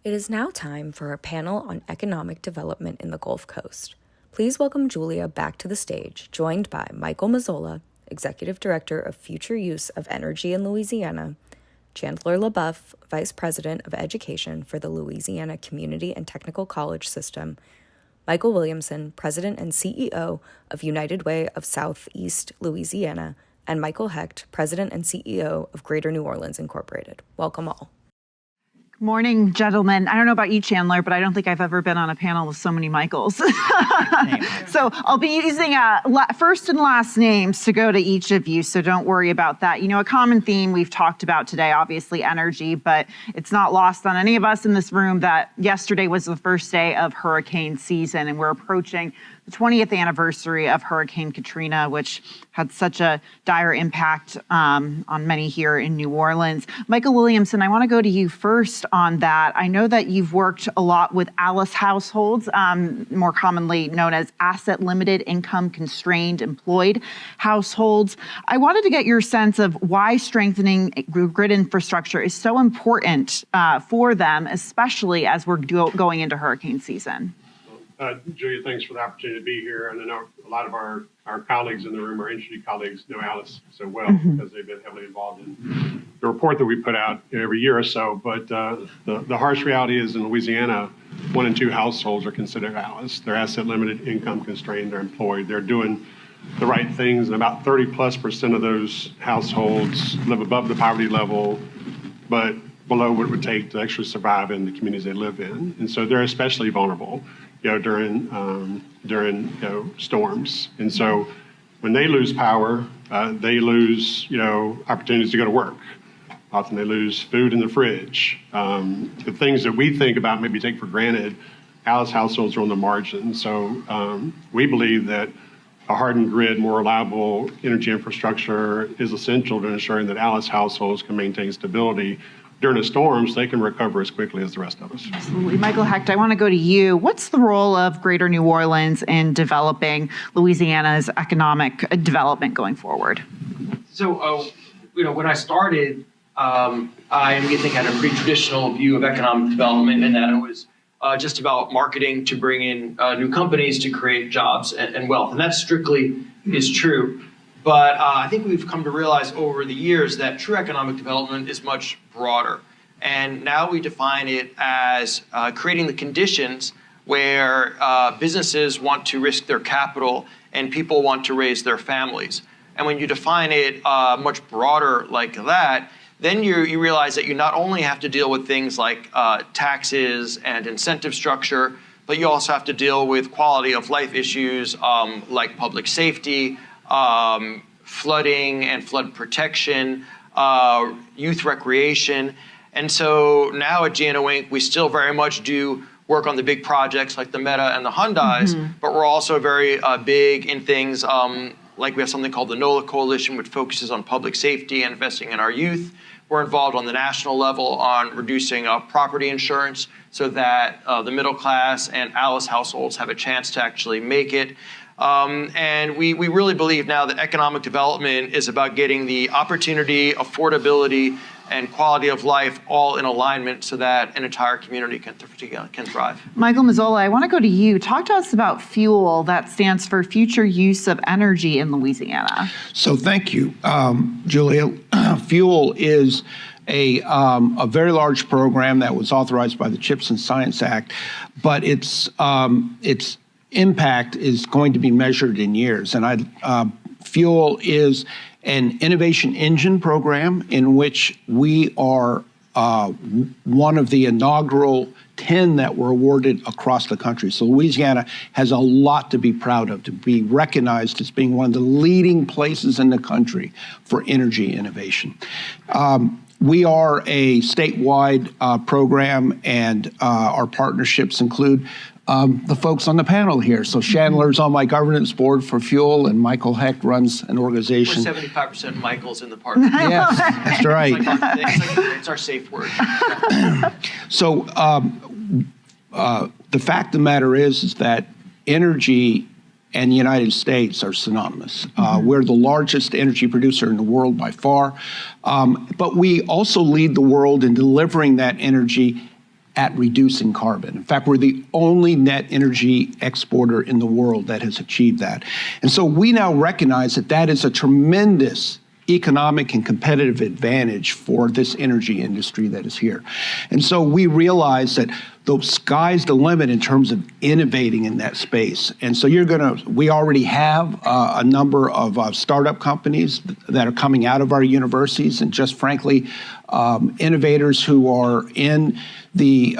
It is now time for our panel on economic development in the Gulf Coast. Please welcome Julia back to the stage, joined by Michael Mazzola, Executive Director of Future Use of Energy in Louisiana, Chandler LeBoeuf, Vice President of Education for the Louisiana Community and Technical College System, Michael Williamson, President and CEO of United Way of Southeast Louisiana, and Michael Hecht, President and CEO of Greater New Orleans Incorporated. Welcome all. Morning, gentlemen. I don't know about you, Chandler, but I don't think I've ever been on a panel with so many Michaels. So I'll be using first and last names to go to each of you, so don't worry about that. You know, a common theme we've talked about today, obviously energy, but it's not lost on any of us in this room that yesterday was the first day of hurricane season, and we're approaching the 20th anniversary of Hurricane Katrina, which had such a dire impact on many here in New Orleans. Michael Williamson, I want to go to you first on that. I know that you've worked a lot with ALICE households, more commonly known as asset limited, income constrained, employed households. I wanted to get your sense of why strengthening grid infrastructure is so important for them, especially as we're going into hurricane season. Julia, thanks for the opportunity to be here. And I know a lot of our colleagues in the room, our industry colleagues, know ALICE so well because they've been heavily involved in the report that we put out every year or so. But the harsh reality is in Louisiana, 1 in 2 households are considered ALICE. They're asset limited, income constrained, they're employed. They're doing the right things, and about 30+% of those households live above the poverty level, but below what it would take to actually survive in the communities they live in. And so they're especially vulnerable, during storms. And so when they lose power, they lose, opportunities to go to work. Often they lose food in the fridge. The things that we think about, maybe take for granted, ALICE households are on the margin. So we believe that a hardened grid, more reliable energy infrastructure is essential to ensuring that ALICE households can maintain stability during the storms. They can recover as quickly as the rest of us. Absolutely. Michael Hecht, I want to go to you. What's the role of Greater New Orleans in developing Louisiana's economic development going forward? So, when I started, I immediately had a pretty traditional view of economic development, in that it was just about marketing to bring in new companies to create jobs and wealth. And that strictly is true. But I think we've come to realize over the years that true economic development is much broader. And now we define it as creating the conditions where businesses want to risk their capital and people want to raise their families. And when you define it much broader like that, then you realize that you not only have to deal with things like taxes and incentive structure, but you also have to deal with quality of life issues like public safety, flooding and flood protection, youth recreation. And so now at GNO Inc., we still very much do work on the big projects like the Meta and the Hyundais, but we're also very big in things like we have something called the NOLA Coalition, which focuses on public safety and investing in our youth. We're involved on the national level on reducing property insurance so that the middle class and ALICE households have a chance to actually make it. And we really believe now that economic development is about getting the opportunity, affordability, and quality of life all in alignment so that an entire community can thrive. Michael Mazzola, I want to go to you. Talk to us about FUEL, that stands for Future Use of Energy in Louisiana. So thank you, Julia. FUEL is a very large program that was authorized by the CHIPS and Science Act, but its impact is going to be measured in years. And FUEL is an innovation engine program in which we are one of the inaugural 10 that were awarded across the country. So Louisiana has a lot to be proud of, to be recognized as being one of the leading places in the country for energy innovation. We are a statewide program, and our partnerships include the folks on the panel here. So Chandler's on my governance board for FUEL, and Michael Hecht runs an organization. We're 75% Michael's in the partnership. Yes, that's right. It's our safe word. So the fact of the matter is that energy and the United States are synonymous. We're the largest energy producer in the world by far, but we also lead the world in delivering that energy at reducing carbon. In fact, we're the only net energy exporter in the world that has achieved that. And so we now recognize that that is a tremendous economic and competitive advantage for this energy industry that is here. And so we realize that the sky's the limit in terms of innovating in that space. And so we already have a number of startup companies that are coming out of our universities, and just frankly, innovators who are in the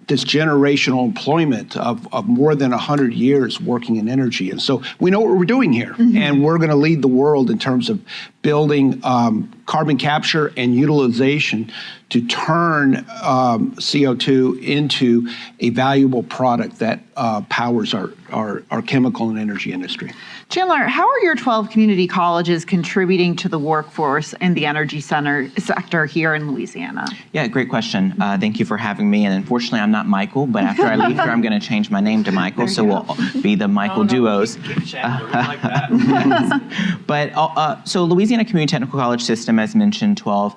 this generational employment of more than 100 years working in energy. And so we know what we're doing here, and we're going to lead the world in terms of building carbon capture and utilization to turn CO2 into a valuable product that powers our chemical and energy industry. Chandler, how are your 12 community colleges contributing to the workforce in the energy sector here in Louisiana? Yeah, great question. Thank you for having me. And unfortunately, I'm not Michael, but after I leave here, I'm going to change my name to Michael, so we'll be the Michael duos. Chandler, we like that. But so Louisiana Community Technical College System, as mentioned, 12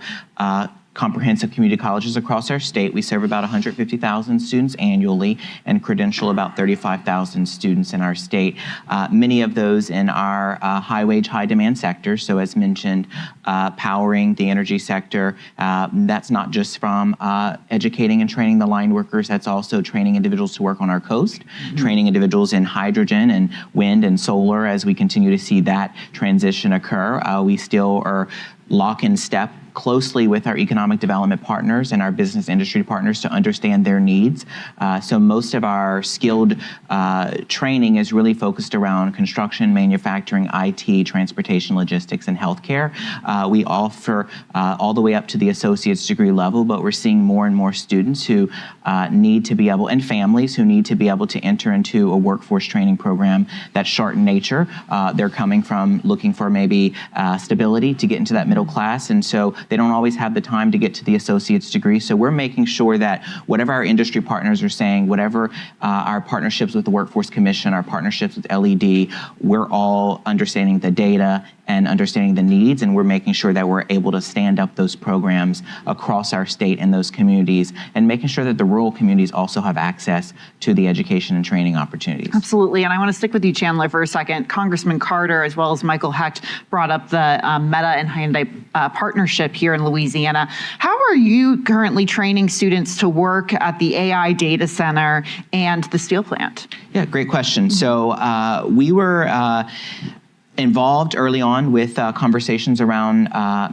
comprehensive community colleges across our state. We serve about 150,000 students annually and credential about 35,000 students in our state. Many of those in our high-wage, high-demand sectors. So as mentioned, powering the energy sector. That's not just from educating and training the line workers. That's also training individuals to work on our coast, training individuals in hydrogen and wind and solar as we continue to see that transition occur. We still are lock in step closely with our economic development partners and our business industry partners to understand their needs. So most of our skilled training is really focused around construction, manufacturing, IT, transportation, logistics, and healthcare. We offer all the way up to the associate's degree level, but we're seeing more and more students who need to be able, and families who need to be able to enter into a workforce training program that's short in nature. They're coming from looking for maybe stability to get into that middle class, and so they don't always have the time to get to the associate's degree. So we're making sure that whatever our industry partners are saying, whatever our partnerships with the Workforce Commission, our partnerships with LED, we're all understanding the data and understanding the needs, and we're making sure that we're able to stand up those programs across our state and those communities, and making sure that the rural communities also have access to the education and training opportunities. Absolutely, and I want to stick with you, Chandler, for a second. Congressman Carter, as well as Michael Hecht, brought up the Meta and Hyundai partnership here in Louisiana. How are you currently training students to work at the AI data center and the steel plant? Yeah, great question. So we were involved early on with conversations around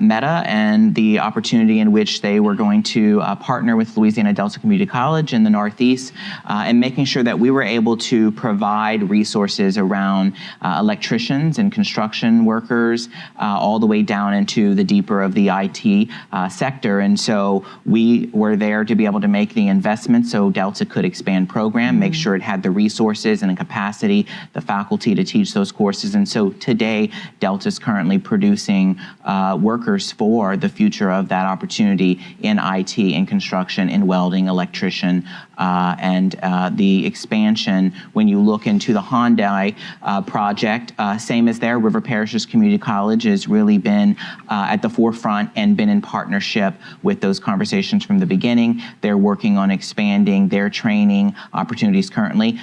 Meta and the opportunity in which they were going to partner with Louisiana Delta Community College in the Northeast, and making sure that we were able to provide resources around electricians and construction workers, all the way down into the deeper of the IT sector. And so we were there to be able to make the investment so Delta could expand program, make sure it had the resources and the capacity, the faculty to teach those courses. And so today, Delta is currently producing workers for the future of that opportunity in IT, in construction, in welding, electrician, and the expansion. When you look into the Hyundai project, same as there, River Parishes Community College has really been at the forefront and been in partnership with those conversations from the beginning. They're working on expanding their training opportunities currently.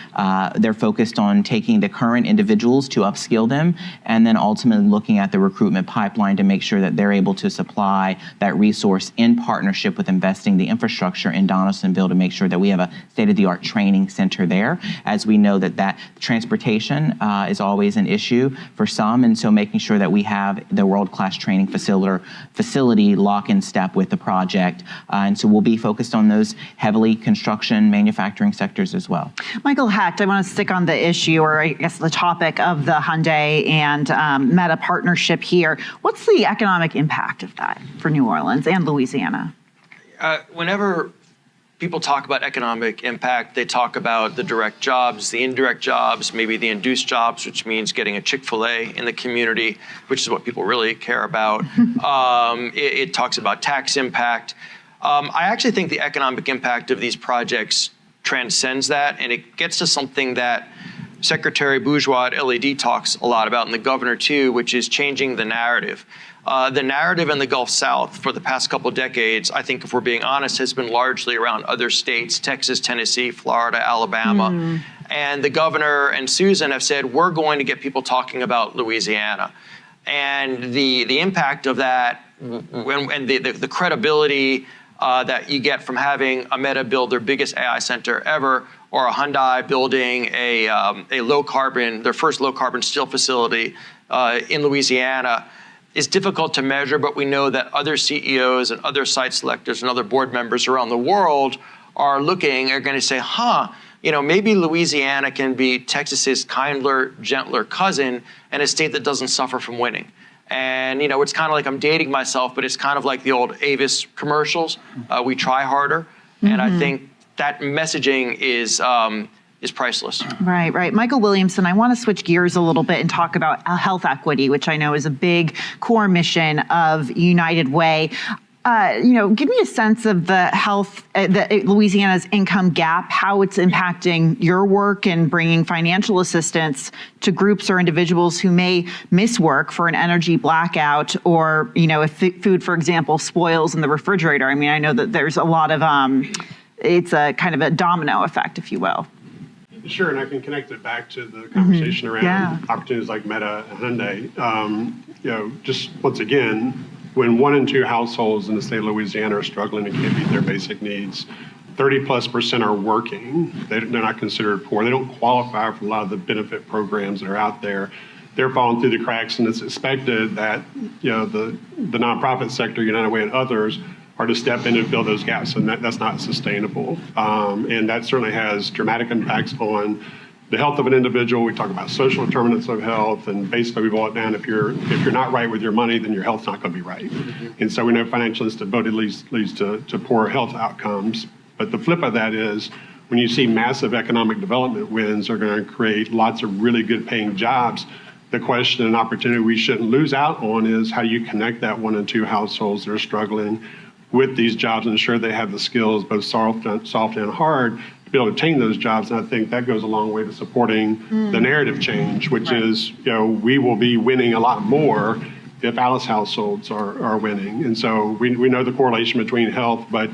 They're focused on taking the current individuals to upskill them, and then ultimately looking at the recruitment pipeline to make sure that they're able to supply that resource in partnership with investing the infrastructure in Donaldsonville to make sure that we have a state-of-the-art training center there, as we know that transportation is always an issue for some, and so making sure that we have the world-class training facility lock in step with the project. And so we'll be focused on those heavily construction, manufacturing sectors as well. Michael Hecht, I want to stick on the issue, or I guess the topic of the Hyundai and Meta partnership here. What's the economic impact of that for New Orleans and Louisiana? Whenever people talk about economic impact, they talk about the direct jobs, the indirect jobs, maybe the induced jobs, which means getting a Chick-fil-A in the community, which is what people really care about. It talks about tax impact. I actually think the economic impact of these projects transcends that, and it gets to something that Secretary Bourgeois at LED talks a lot about, and the governor too, which is changing the narrative. The narrative in the Gulf South for the past couple of decades, I think if we're being honest, has been largely around other states, Texas, Tennessee, Florida, Alabama. And the governor and Susan have said, we're going to get people talking about Louisiana. And the impact of that and the credibility that you get from having a Meta build their biggest AI center ever, or a Hyundai building a low carbon, their first low carbon steel facility in Louisiana, is difficult to measure, but we know that other CEOs and other site selectors and other board members around the world are going to say, maybe Louisiana can be Texas's kinder, gentler cousin, and a state that doesn't suffer from winning. And it's kind of like, I'm dating myself, but it's kind of like the old Avis commercials. We try harder, and I think that messaging is priceless. Right. Michael Williamson, I want to switch gears a little bit and talk about health equity, which I know is a big core mission of United Way. Give me a sense of the health, Louisiana's income gap, how it's impacting your work and bringing financial assistance to groups or individuals who may miss work for an energy blackout, or, if food, for example, spoils in the refrigerator. I mean, I know that there's a lot of, it's a kind of a domino effect, if you will. Sure, and I can connect it back to the conversation around opportunities like Meta and Hyundai. Just once again, when 1 in 2 households in the state of Louisiana are struggling and can't meet their basic needs, 30+% are working. They're not considered poor. They don't qualify for a lot of the benefit programs that are out there. They're falling through the cracks, and it's expected that the nonprofit sector, United Way, and others are to step in and fill those gaps, and that's not sustainable. And that certainly has dramatic impacts on the health of an individual. We talk about social determinants of health, and basically we boil it down: if you're not right with your money, then your health's not going to be right. And so we know financial instability leads to poor health outcomes. But the flip of that is, when you see massive economic development wins are going to create lots of really good paying jobs, the question and opportunity we shouldn't lose out on is, how do you connect that 1 in 2 households that are struggling with these jobs and ensure they have the skills, both soft and hard, to be able to obtain those jobs. And I think that goes a long way to supporting the narrative change, which is, we will be winning a lot more if Alice households are winning. And so we know the correlation between health, but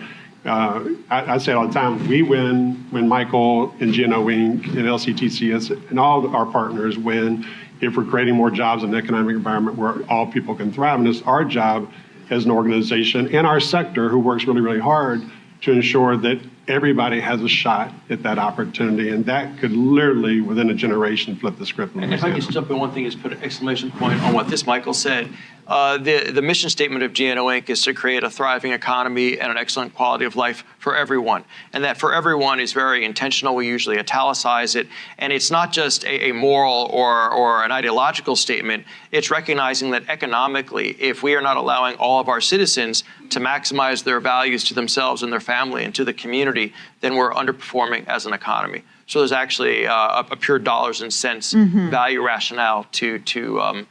I say all the time, we win when Michael and GNO Inc. and LCTCS and all our partners win if we're creating more jobs in an economic environment where all people can thrive. And it's our job as an organization and our sector, who works really, really hard to ensure that everybody has a shot at that opportunity. And that could literally, within a generation, flip the script. And if I could jump in, one thing is put an exclamation point on what this Michael said. The mission statement of GNO Inc. is to create a thriving economy and an excellent quality of life for everyone. And that for everyone is very intentional. We usually italicize it. And it's not just a moral or an ideological statement. It's recognizing that economically, if we are not allowing all of our citizens to maximize their values to themselves and their family and to the community, then we're underperforming as an economy. So there's actually a pure dollars and cents value rationale to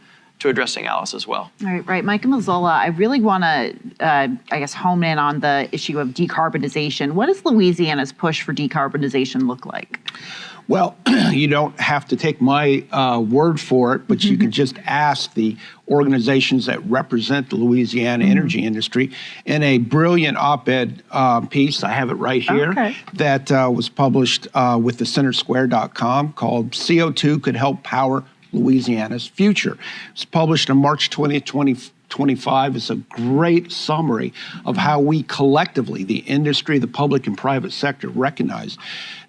addressing Alice as well. Right. Michael Mazzola, I really want to, hone in on the issue of decarbonization. What does Louisiana's push for decarbonization look like? Well, you don't have to take my word for it, but you can just ask the organizations that represent the Louisiana energy industry. In a brilliant op-ed piece, I have it right here, that was published with thecentersquare.com called CO2 Could Help Power Louisiana's Future. It's published on March 20th, 2025. It's a great summary of how we collectively, the industry, the public and private sector, recognize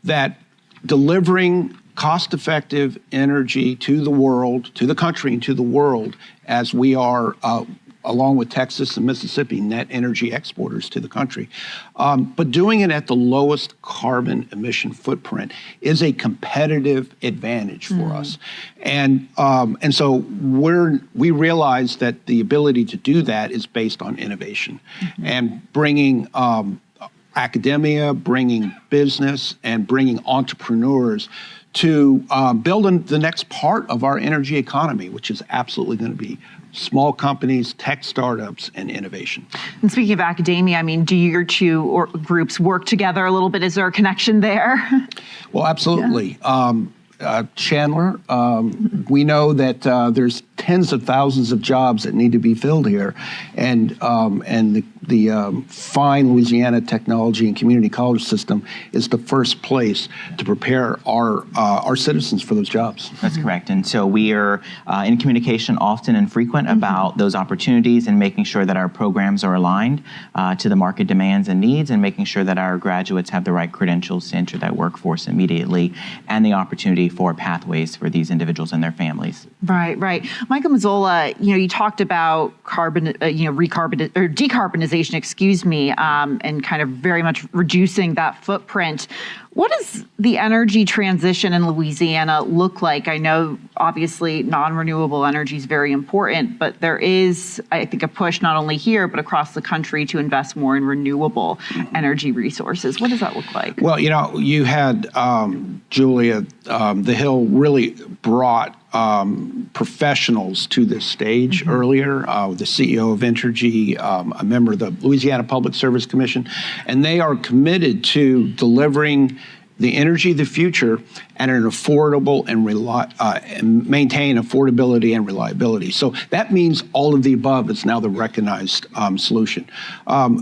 that delivering cost-effective energy to the world, to the country and to the world, as we are, along with Texas and Mississippi, net energy exporters to the country, but doing it at the lowest carbon emission footprint is a competitive advantage for us. And so we realize that the ability to do that is based on innovation and bringing academia, bringing business, and bringing entrepreneurs to build the next part of our energy economy, which is absolutely going to be small companies, tech startups, and innovation. And speaking of academia, I mean, do your two groups work together a little bit? Is there a connection there? Well, absolutely. Chandler, we know that there's tens of thousands of jobs that need to be filled here, and the fine Louisiana technology and community college system is the first place to prepare our citizens for those jobs. That's correct. And so we are in communication often and frequent about those opportunities and making sure that our programs are aligned to the market demands and needs, and making sure that our graduates have the right credentials to enter that workforce immediately, and the opportunity for pathways for these individuals and their families. Right. Michael Mazzola, you talked about decarbonization, and kind of very much reducing that footprint. What does the energy transition in Louisiana look like? I know, obviously, non-renewable energy is very important, but there is, I think, a push not only here, but across the country to invest more in renewable energy resources. What does that look like? Well, you had, Julia, the Hill really brought professionals to this stage earlier, the CEO of Entergy, a member of the Louisiana Public Service Commission, and they are committed to delivering the energy of the future at an affordable and maintain affordability and reliability. So that means all of the above is now the recognized solution.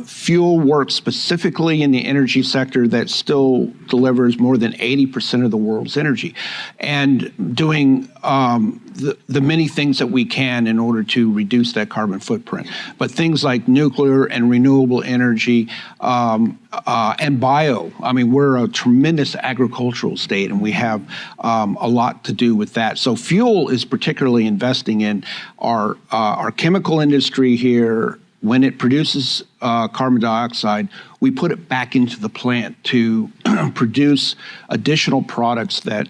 Fuel works specifically in the energy sector that still delivers more than 80% of the world's energy, and doing the many things that we can in order to reduce that carbon footprint. But things like nuclear and renewable energy and bio. I mean, we're a tremendous agricultural state, and we have a lot to do with that. So fuel is particularly investing in our chemical industry here. When it produces carbon dioxide, we put it back into the plant to produce additional products that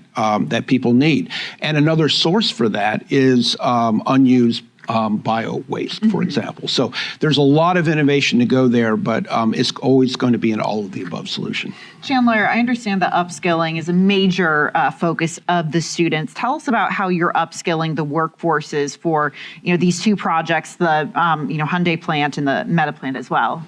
people need. And another source for that is unused bio waste, for example. So there's a lot of innovation to go there, but it's always going to be an all of the above solution. Chandler, I understand that upskilling is a major focus of the students. Tell us about how you're upskilling the workforces for these two projects, the Hyundai plant and the Meta plant as well.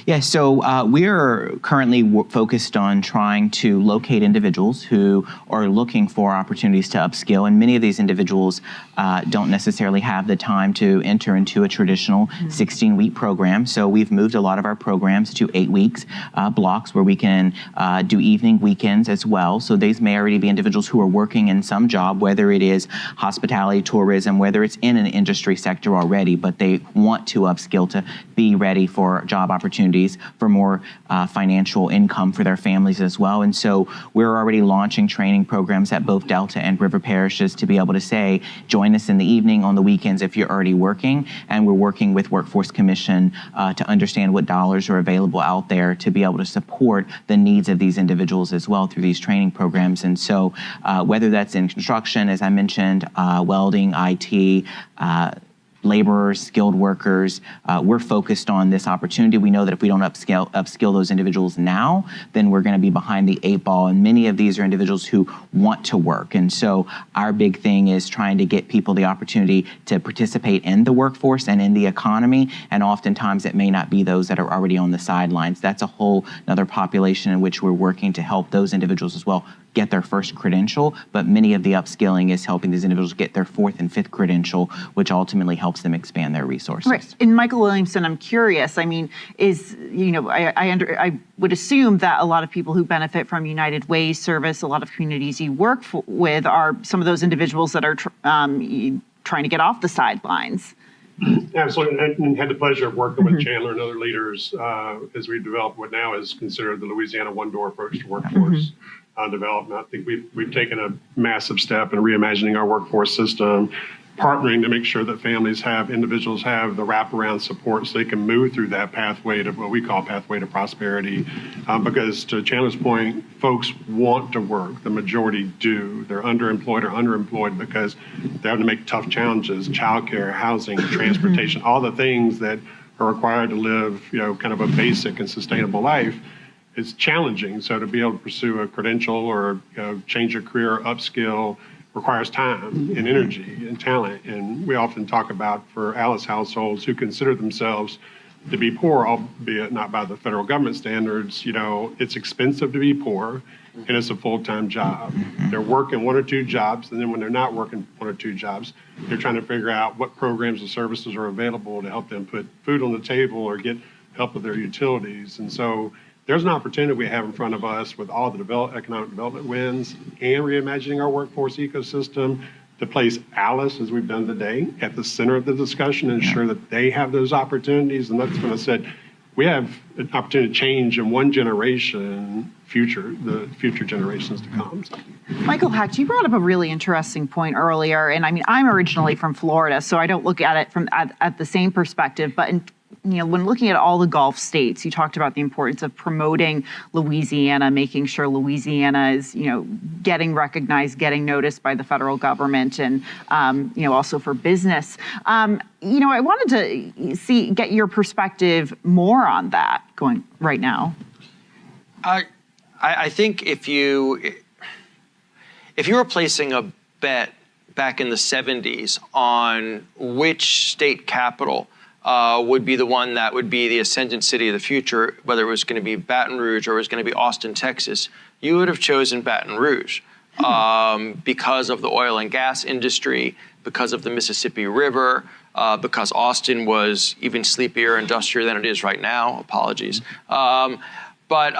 Yeah, so we're currently focused on trying to locate individuals who are looking for opportunities to upskill, and many of these individuals don't necessarily have the time to enter into a traditional 16-week program. So we've moved a lot of our programs to 8 weeks blocks where we can do evening, weekends as well. So these may already be individuals who are working in some job, whether it is hospitality, tourism, whether it's in an industry sector already, but they want to upskill to be ready for job opportunities, for more financial income for their families as well. And so we're already launching training programs at both Delta and River parishes to be able to say, join us in the evening, on the weekends if you're already working. And we're working with Workforce Commission to understand what dollars are available out there to be able to support the needs of these individuals as well through these training programs. And so whether that's in construction, as I mentioned, welding, IT, laborers, skilled workers, we're focused on this opportunity. We know that if we don't upskill those individuals now, then we're going to be behind the 8 ball. And many of these are individuals who want to work. And so our big thing is trying to get people the opportunity to participate in the workforce and in the economy. And oftentimes it may not be those that are already on the sidelines. That's a whole another population in which we're working to help those individuals as well get their first credential, but many of the upskilling is helping these individuals get their 4th and 5th credential, which ultimately helps them expand their resources. Right. And Michael Williamson, I'm curious, I mean, I would assume that a lot of people who benefit from United Way's service, a lot of communities you work with are some of those individuals that are trying to get off the sidelines. Absolutely, and had the pleasure of working with Chandler and other leaders as we developed what now is considered the Louisiana one-door approach to workforce development. I think we've taken a massive step in reimagining our workforce system, partnering to make sure that individuals have the wraparound support so they can move through that pathway to what we call pathway to prosperity. Because to Chandler's point, folks want to work. The majority do. They're underemployed or underemployed because they're having to make tough challenges, childcare, housing, transportation, all the things that are required to live, kind of a basic and sustainable life. It's challenging. So to be able to pursue a credential or change your career, upskill, requires time and energy and talent. And we often talk about, for Alice households who consider themselves to be poor, albeit not by the federal government standards. It's expensive to be poor, and it's a full-time job. They're working one or two jobs, and then when they're not working one or two jobs, they're trying to figure out what programs and services are available to help them put food on the table or get help with their utilities. And so there's an opportunity we have in front of us with all the economic development wins and reimagining our workforce ecosystem to place Alice, as we've done today, at the center of the discussion and ensure that they have those opportunities. And that's when I said, we have an opportunity to change in one generation, the future generations to come. Michael Hecht, you brought up a really interesting point earlier. And I mean, I'm originally from Florida, so I don't look at it from at the same perspective. But when looking at all the Gulf states, you talked about the importance of promoting Louisiana, making sure Louisiana is, getting recognized, getting noticed by the federal government, and also for business. I wanted to get your perspective more on that going right now. I think if you were placing a bet back in the 70s on which state capital would be the one that would be the ascendant city of the future, whether it was going to be Baton Rouge or it was going to be Austin, Texas, you would have chosen Baton Rouge because of the oil and gas industry, because of the Mississippi River, because Austin was even sleepier, industrier than it is right now. Apologies. But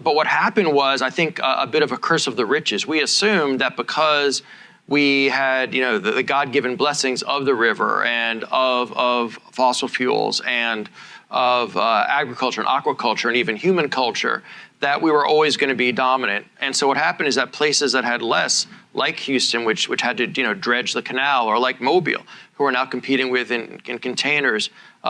what happened was, I think, a bit of a curse of the riches. We assumed that because we had, the God-given blessings of the river and of fossil fuels and of agriculture and aquaculture and even human culture, that we were always going to be dominant. And so what happened is that places that had less, like Houston, which had to dredge the canal, or like Mobile, who are now competing with in containers,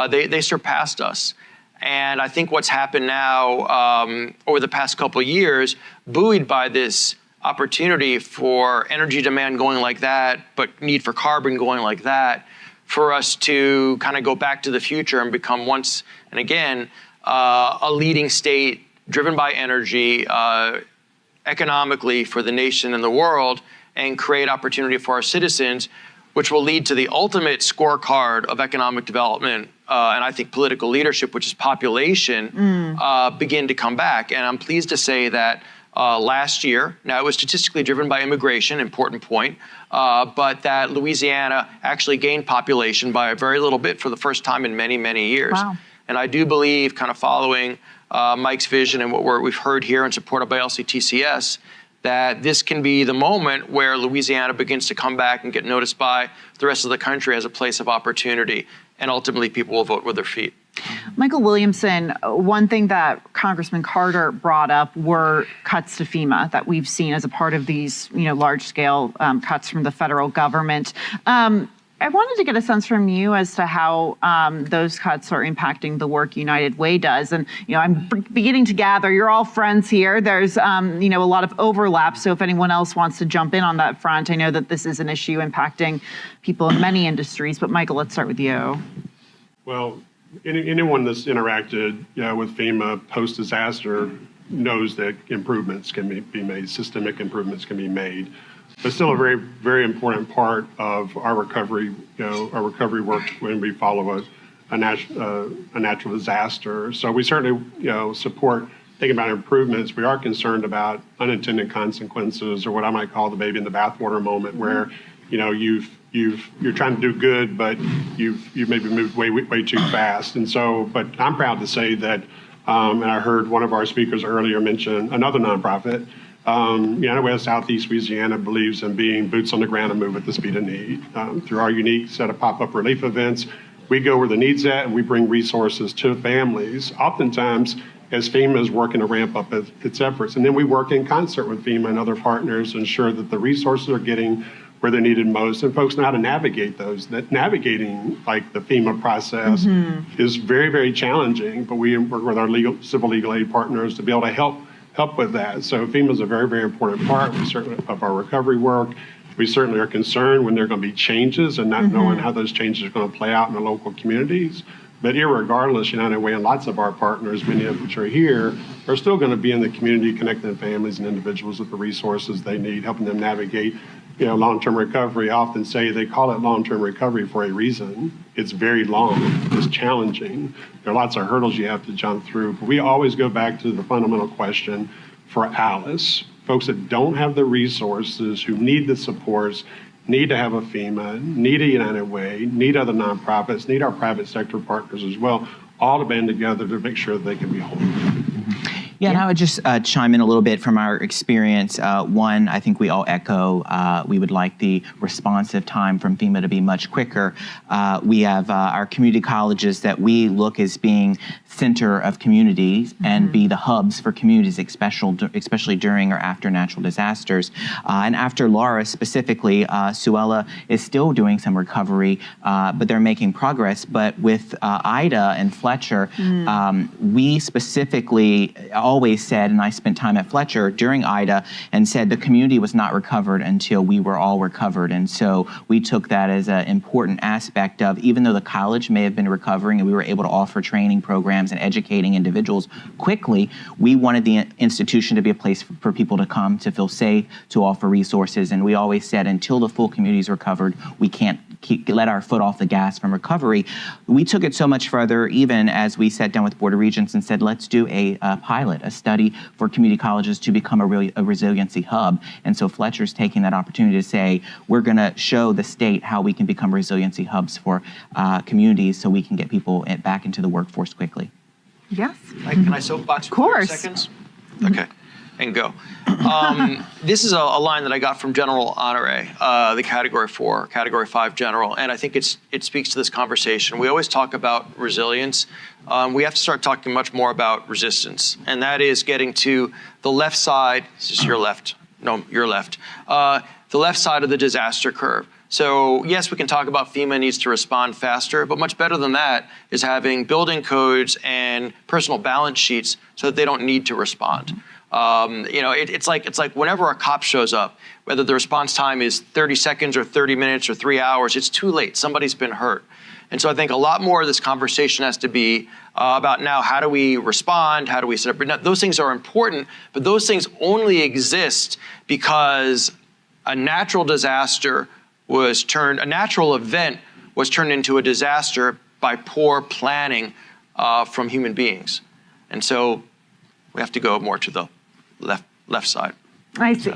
they surpassed us. And I think what's happened now over the past couple of years, buoyed by this opportunity for energy demand going like that, but need for carbon going like that, for us to kind of go back to the future and become once and again a leading state driven by energy economically for the nation and the world, and create opportunity for our citizens, which will lead to the ultimate scorecard of economic development and I think political leadership, which is population, begin to come back. And I'm pleased to say that last year, now it was statistically driven by immigration, important point, but that Louisiana actually gained population by a very little bit for the first time in many, many years. Wow. And I do believe, kind of following Mike's vision and what we've heard here and supported by LCTCS, that this can be the moment where Louisiana begins to come back and get noticed by the rest of the country as a place of opportunity. And ultimately, people will vote with their feet. Michael Williamson, one thing that Congressman Carter brought up were cuts to FEMA that we've seen as a part of these, large-scale cuts from the federal government. I wanted to get a sense from you as to how those cuts are impacting the work United Way does. And, I'm beginning to gather you're all friends here. There's, a lot of overlap. So if anyone else wants to jump in on that front, I know that this is an issue impacting people in many industries. But Michael, let's start with you. Well, anyone that's interacted with FEMA post-disaster knows that improvements can be made, systemic improvements can be made. But still a very, very important part of our recovery, our recovery work when we follow a natural disaster. So we certainly, support thinking about improvements. We are concerned about unintended consequences, or what I might call the baby in the bathwater moment, where, you're trying to do good, but you've maybe moved way too fast. And so, but I'm proud to say that, and I heard one of our speakers earlier mention another nonprofit. United Way of Southeast Louisiana believes in being boots on the ground and move at the speed of need. Through our unique set of pop-up relief events, we go where the need's at and we bring resources to families, oftentimes as FEMA is working to ramp up its efforts. And then we work in concert with FEMA and other partners to ensure that the resources are getting where they're needed most, and folks know how to navigate those. That navigating like the FEMA process is very, very challenging, but we work with our civil legal aid partners to be able to help with that. So FEMA is a very, very important part of our recovery work. We certainly are concerned when there are going to be changes and not knowing how those changes are going to play out in the local communities. But irregardless, United Way and lots of our partners, many of which are here, are still going to be in the community connecting families and individuals with the resources they need, helping them navigate long-term recovery. I often say they call it long-term recovery for a reason. It's very long, it's challenging. There are lots of hurdles you have to jump through, but we always go back to the fundamental question for Alice. Folks that don't have the resources, who need the supports, need to have a FEMA, need a United Way, need other nonprofits, need our private sector partners as well, all to band together to make sure that they can be whole. Yeah, and I would just chime in a little bit from our experience. One, I think we all echo, we would like the responsive time from FEMA to be much quicker. We have our community colleges that we look as being center of communities and be the hubs for communities, especially during or after natural disasters. And after Laura specifically, Suella is still doing some recovery, but they're making progress. But with Ida and Fletcher, we specifically always said, and I spent time at Fletcher during Ida and said the community was not recovered until we were all recovered. And so we took that as an important aspect of, even though the college may have been recovering and we were able to offer training programs and educating individuals quickly, we wanted the institution to be a place for people to come, to feel safe, to offer resources. And we always said, until the full community is recovered, we can't let our foot off the gas from recovery. We took it so much further, even as we sat down with Board of Regents and said, let's do a pilot, a study for community colleges to become a resiliency hub. And so Fletcher's taking that opportunity to say, we're going to show the state how we can become resiliency hubs for communities so we can get people back into the workforce quickly. Yes. Can I soapbox for 30 seconds? Okay, and go. This is a line that I got from General Honore, the Category 4, Category 5 General, and I think it speaks to this conversation. We always talk about resilience. We have to start talking much more about resistance, and that is getting to the left side. This is your left. No, your left. The left side of the disaster curve. So yes, we can talk about FEMA needs to respond faster, but much better than that is having building codes and personal balance sheets so that they don't need to respond. It's like whenever a cop shows up, whether the response time is 30 seconds or 30 minutes or 3 hours, it's too late. Somebody's been hurt. And so I think a lot more of this conversation has to be about now, how do we respond? How do we set up? Now, those things are important, but those things only exist because a natural event was turned into a disaster by poor planning from human beings. And so we have to go more to the left side. I see.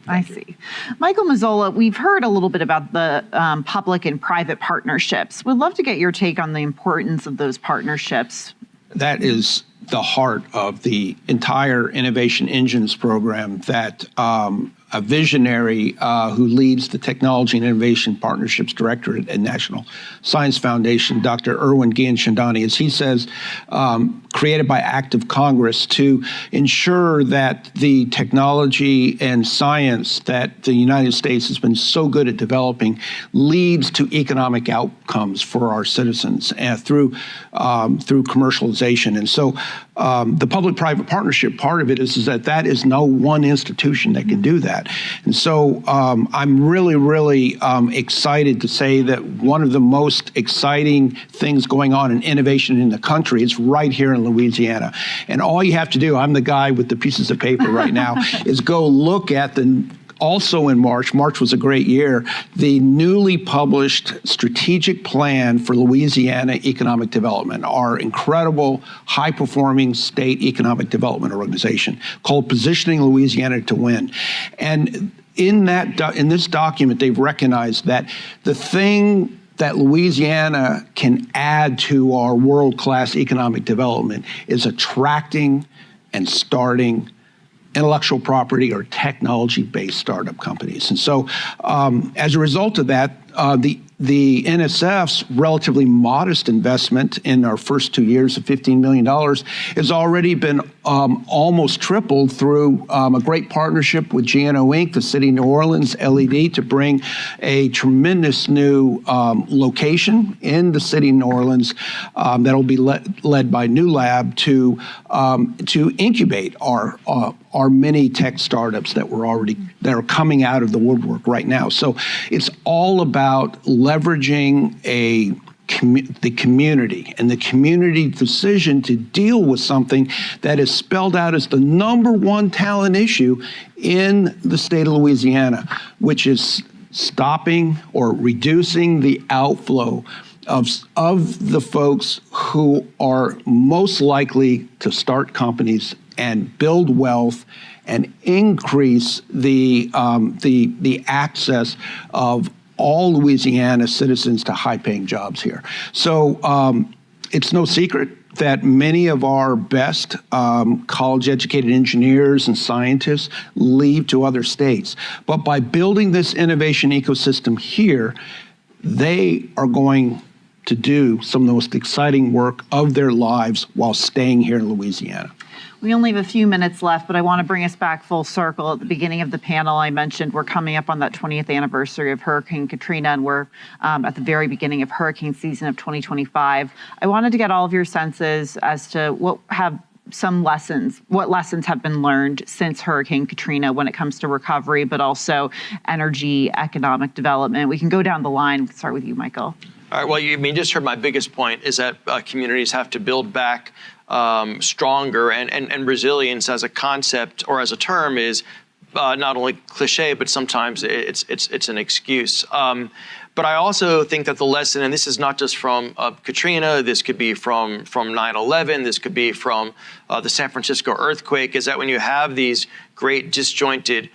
I see. Michael Mazzola, we've heard a little bit about the public and private partnerships. We'd love to get your take on the importance of those partnerships. That is the heart of the entire Innovation Engines program that a visionary who leads the Technology and Innovation Partnerships Directorate at National Science Foundation, Dr. Irwin Guillen-Chandani, as he says, created by act of Congress to ensure that the technology and science that the United States has been so good at developing leads to economic outcomes for our citizens through commercialization. And so the public-private partnership part of it is that is no one institution that can do that. And so I'm really excited to say that one of the most exciting things going on in innovation in the country is right here in Louisiana. And all you have to do, I'm the guy with the pieces of paper right now, is go look at also in March was a great year, the newly published strategic plan for Louisiana economic development, our incredible high-performing state economic development organization called Positioning Louisiana to Win. And in this document, they've recognized that the thing that Louisiana can add to our world-class economic development is attracting and starting intellectual property or technology-based startup companies. And so as a result of that, the NSF's relatively modest investment in our first 2 years of $15 million has already been almost tripled through a great partnership with GNO Inc., the City of New Orleans, LED, to bring a tremendous new location in the City of New Orleans that'll be led by New Lab to incubate our many tech startups that are coming out of the woodwork right now. So it's all about leveraging the community and the community decision to deal with something that is spelled out as the #1 talent issue in the state of Louisiana, which is stopping or reducing the outflow of the folks who are most likely to start companies and build wealth and increase the access of all Louisiana citizens to high-paying jobs here. So it's no secret that many of our best college-educated engineers and scientists leave to other states. But by building this innovation ecosystem here, they are going to do some of the most exciting work of their lives while staying here in Louisiana. We only have a few minutes left, but I want to bring us back full circle. At the beginning of the panel, I mentioned we're coming up on that 20th anniversary of Hurricane Katrina, and we're at the very beginning of hurricane season of 2025. I wanted to get all of your senses as to what lessons have been learned since Hurricane Katrina when it comes to recovery, but also energy, economic development. We can go down the line. We can start with you, Michael. All right, well, you just heard my biggest point is that communities have to build back stronger, and resilience as a concept or as a term is not only cliche, but sometimes it's an excuse. But I also think that the lesson, and this is not just from Katrina, this could be from 9/11, this could be from the San Francisco earthquake, is that when you have these great disjointed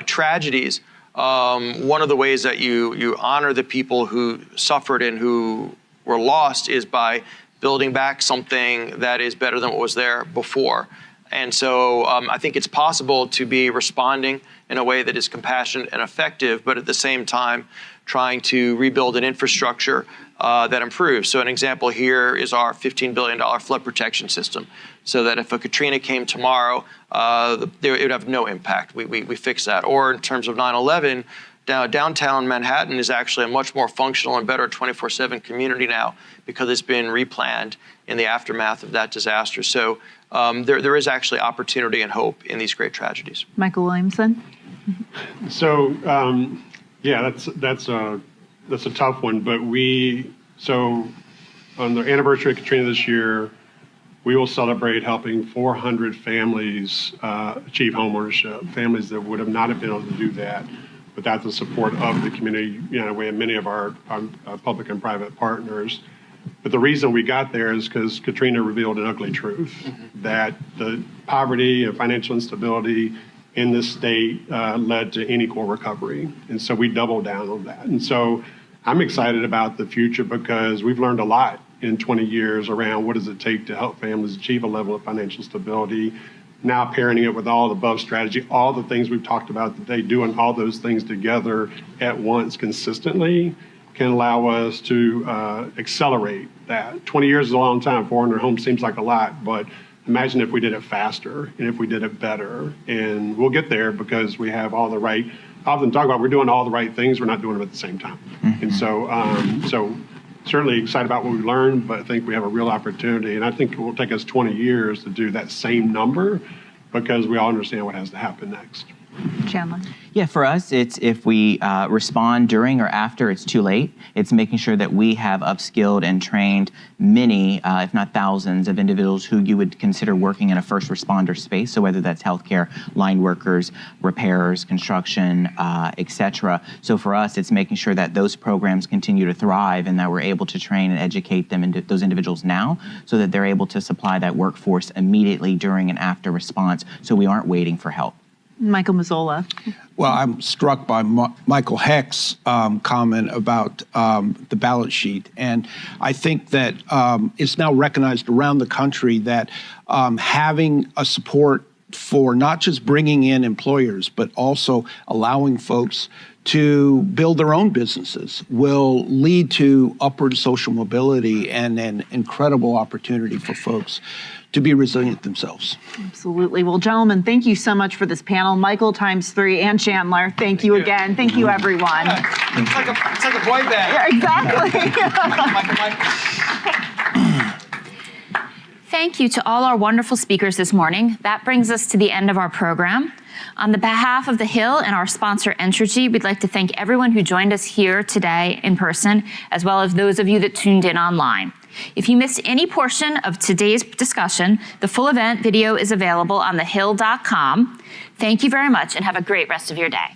tragedies, one of the ways that you honor the people who suffered and who were lost is by building back something that is better than what was there before. And so I think it's possible to be responding in a way that is compassionate and effective, but at the same time, trying to rebuild an infrastructure that improves. So an example here is our $15 billion flood protection system, so that if a Katrina came tomorrow, it would have no impact. We fix that. Or in terms of 9/11, downtown Manhattan is actually a much more functional and better 24/7 community now because it's been replanned in the aftermath of that disaster. So there is actually opportunity and hope in these great tragedies. Michael Williamson. So yeah, that's a tough one. But so on the anniversary of Katrina this year, we will celebrate helping 400 families achieve homeownership. Families that would have not have been able to do that without the support of the community. We have many of our public and private partners. But the reason we got there is because Katrina revealed an ugly truth, that the poverty and financial instability in this state led to unequal recovery. And so we doubled down on that. And so I'm excited about the future because we've learned a lot in 20 years around what does it take to help families achieve a level of financial stability. Now parenting it with all the above strategy, all the things we've talked about today, doing all those things together at once consistently can allow us to accelerate that. 20 years is a long time. 400 homes seems like a lot, but imagine if we did it faster and if we did it better. And we'll get there because we have all the right, I often talk about we're doing all the right things, we're not doing them at the same time. And so certainly excited about what we learned, but I think we have a real opportunity. And I think it will take us 20 years to do that same number because we all understand what has to happen next. Chandler. Yeah, for us, it's if we respond during or after it's too late. It's making sure that we have upskilled and trained many, if not thousands, of individuals who you would consider working in a first responder space. So whether that's healthcare, line workers, repairers, construction, et cetera. So for us, it's making sure that those programs continue to thrive and that we're able to train and educate them, those individuals now, so that they're able to supply that workforce immediately during and after response, so we aren't waiting for help. Michael Mazzola. Well, I'm struck by Michael Hecht's comment about the balance sheet. And I think that it's now recognized around the country that having a support for not just bringing in employers, but also allowing folks to build their own businesses will lead to upward social mobility and an incredible opportunity for folks to be resilient themselves. Absolutely. Well, gentlemen, thank you so much for this panel. Michael ×3 and Chandler, thank you again. Thank you, everyone. It's like a boy band. Yeah, exactly. Thank you to all our wonderful speakers this morning. That brings us to the end of our program. On the behalf of The Hill and our sponsor, Entergy, we'd like to thank everyone who joined us here today in person, as well as those of you that tuned in online. If you missed any portion of today's discussion, the full event video is available on thehill.com. Thank you very much and have a great rest of your day.